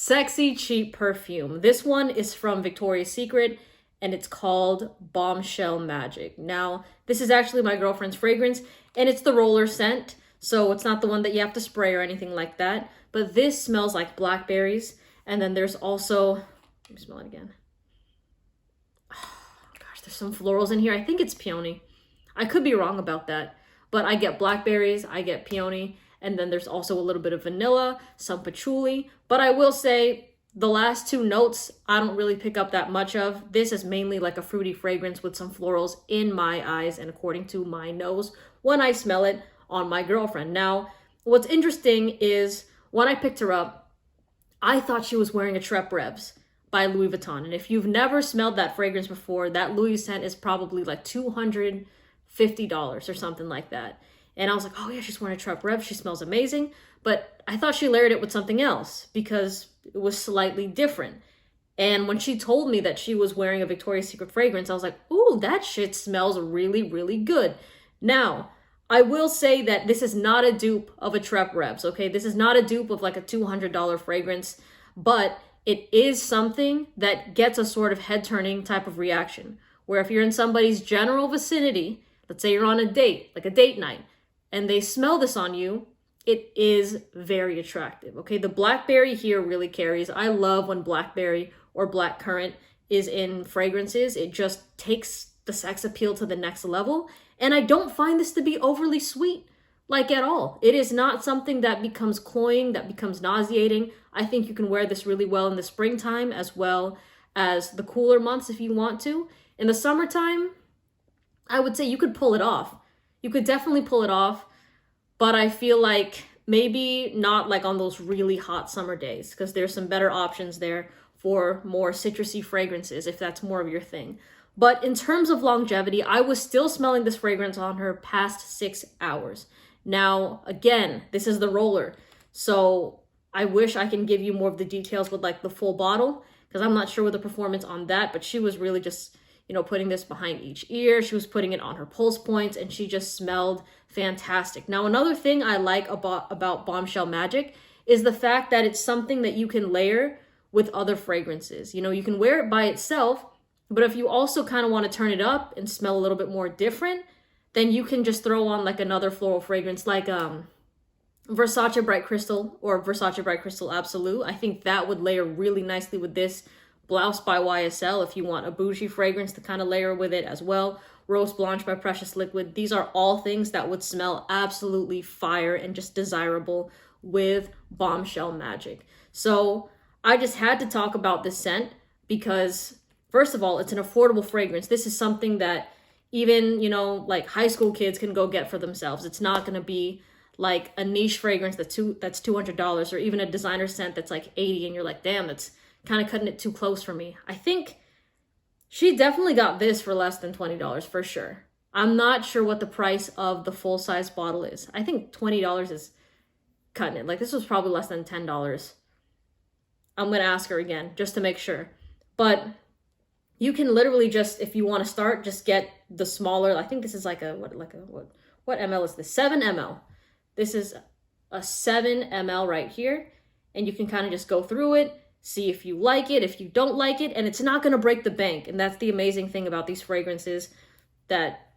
Sexy Cheap Perfume. This one is from Victoria's Secret and it's called Bombshell Magic. Now, this is actually my girlfriend's fragrance and it's the roller scent. So it's not the one that you have to spray or anything like that. But this smells like blackberries. And then there's also, let me smell it again. Oh, gosh, there's some florals in here. I think it's peony. I could be wrong about that. But I get blackberries, I get peony. And then there's also a little bit of vanilla, some patchouli. But I will say the last two notes, I don't really pick up that much of. This is mainly like a fruity fragrance with some florals in my eyes and according to my nose when I smell it on my girlfriend. Now, what's interesting is when I picked her up, I thought she was wearing a Trep Revs by Louis Vuitton. And if you've never smelled that fragrance before, that Louis scent is probably like $250 or something like that. And I was like, oh yeah, she's wearing a Trep Rev. She smells amazing. But I thought she layered it with something else because it was slightly different. And when she told me that she was wearing a Victoria's Secret fragrance, I was like, ooh, that shit smells really, really good. Now, I will say that this is not a dupe of a Trep Revs, okay? This is not a dupe of like a $200 fragrance, but it is something that gets a sort of head-turning type of reaction. Where if you're in somebody's general vicinity, let's say you're on a date, like a date night, and they smell this on you, it is very attractive, okay? The blackberry here really carries. I love when blackberry or blackcurrant is in fragrances. It just takes the sex appeal to the next level. And I don't find this to be overly sweet, like at all. It is not something that becomes cloying, that becomes nauseating. I think you can wear this really well in the springtime as well as the cooler months if you want to. In the summertime, I would say you could pull it off. You could definitely pull it off, but I feel like maybe not like on those really hot summer days because there's some better options there for more citrusy fragrances if that's more of your thing. But in terms of longevity, I was still smelling this fragrance on her past 6 hours. Now, again, this is the roller. So I wish I can give you more of the details with like the full bottle because I'm not sure what the performance on that, but she was really just, putting this behind each ear. She was putting it on her pulse points and she just smelled fantastic. Now, another thing I like about Bombshell Magic is the fact that it's something that you can layer with other fragrances. You can wear it by itself, but if you also kind of want to turn it up and smell a little bit more different, then you can just throw on like another floral fragrance like Versace Bright Crystal or Versace Bright Crystal Absolute. I think that would layer really nicely with this. Blouse by YSL if you want a bougie fragrance to kind of layer with it as well. Rose Blanche by Precious Liquid. These are all things that would smell absolutely fire and just desirable with Bombshell Magic. So I just had to talk about this scent because first of all, it's an affordable fragrance. This is something that even, like high school kids can go get for themselves. It's not going to be like a niche fragrance that's $200 or even a designer scent that's like $80 and you're like, damn, that's kind of cutting it too close for me. I think she definitely got this for less than $20 for sure. I'm not sure what the price of the full-size bottle is. I think $20 is cutting it. Like this was probably less than $10. I'm going to ask her again just to make sure. But you can literally just, if you want to start, just get the smaller. I think this is like what ml is this? 7 ml. This is a 7 ml right here. And you can kind of just go through it, see if you like it, if you don't like it, and it's not going to break the bank. And that's the amazing thing about these fragrances, that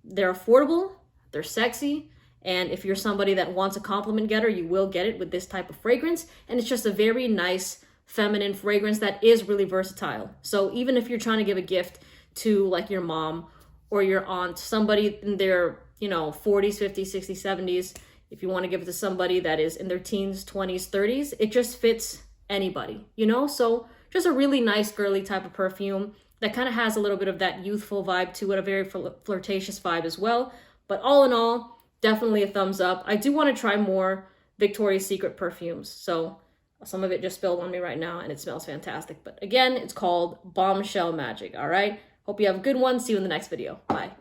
they're affordable, they're sexy, and if you're somebody that wants a compliment getter, you will get it with this type of fragrance. And it's just a very nice feminine fragrance that is really versatile. So even if you're trying to give a gift to like your mom or your aunt, somebody in their 40s, 50s, 60s, 70s, if you want to give it to somebody that is in their teens, 20s, 30s, it just fits anybody, so just a really nice girly type of perfume that kind of has a little bit of that youthful vibe to it, a very flirtatious vibe as well. But all in all, definitely a thumbs up. I do want to try more Victoria's Secret perfumes, so some of it just spilled on me right now and it smells fantastic. But again, it's called Bombshell Magic. All right, hope you have a good one. See you in the next video. Bye.